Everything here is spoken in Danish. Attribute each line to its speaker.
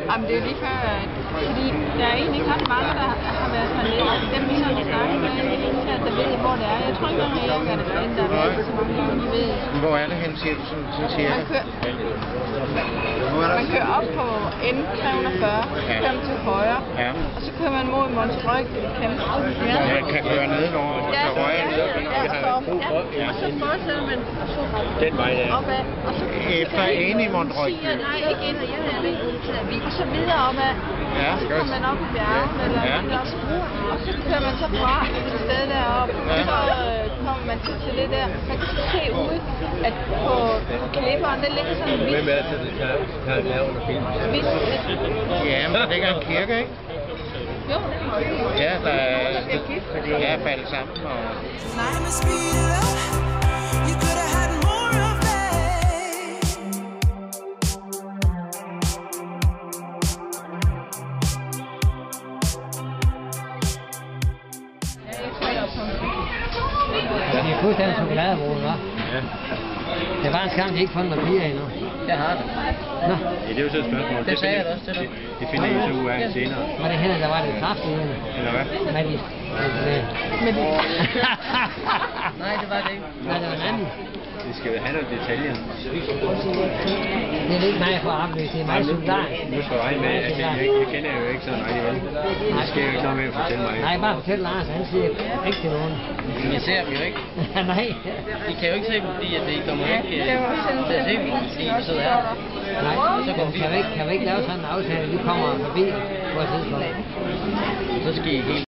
Speaker 1: Jamen, det er jo lige før, fordi der er egentlig ikke ret mange, der har været sådan lidt. Dem vi sådan snakker med, der ved, hvor det er. Jeg tror ikke, at jeg gør det derinde, der er så mange gange, de ved.
Speaker 2: Hvor er det hen, siger du sådan cirka?
Speaker 1: Man kører op på N340, kører man til højre, og så kører man mod Montreux.
Speaker 2: Man kan køre nedover til højre.
Speaker 1: Og så fortsætter man
Speaker 3: den vej der.
Speaker 1: opad. Og så
Speaker 2: efter inde i Montreux?
Speaker 1: Nej, ikke ind, og så videre opad. Og så kommer man op i bjergene, og så kører man så fra et sted deroppe, og så kommer man til det der. Man kan se ud, at på klipperen, der ligger sådan en hvidt.
Speaker 3: Hvem er det, der tager lave under film?
Speaker 2: Ja, men der ligger en kirke, ikke?
Speaker 1: Jo.
Speaker 2: Ja, der er faldet sammen.
Speaker 4: Det er fuldstændig chokoladebrud, hva'?
Speaker 3: Ja.
Speaker 4: Det var en skam, de ikke fundet papirer endnu.
Speaker 5: Jeg har det.
Speaker 4: Nå.
Speaker 3: Ja, det er jo så et spørgsmål.
Speaker 5: Det sagde jeg da også til dig.
Speaker 3: Det finder I så ud af senere.
Speaker 4: Var det hende, der var lidt kraft i hende?
Speaker 3: Eller hvad?
Speaker 4: Med de...
Speaker 5: Nej, det var det ikke.
Speaker 4: Nej, det var en anden.
Speaker 3: Vi skal have nogle detaljer.
Speaker 4: Det er ikke mig for at oplyse, det er mig som dig.
Speaker 3: Nu skal jeg regne med, at jeg kender jo ikke sådan rigtig vel. Det skal jo ikke noget med at fortælle mig.
Speaker 4: Nej, bare fortæl Lars, han siger ikke til nogen.
Speaker 5: Men jeg ser dem jo ikke.
Speaker 4: Nej.
Speaker 5: I kan jo ikke se dem, fordi at det kommer ikke til at se dem, fordi I sidder her.
Speaker 4: Nej, så kan vi ikke lave sådan en aftale, vi kommer forbi på et tidspunkt.
Speaker 5: Så skal I helt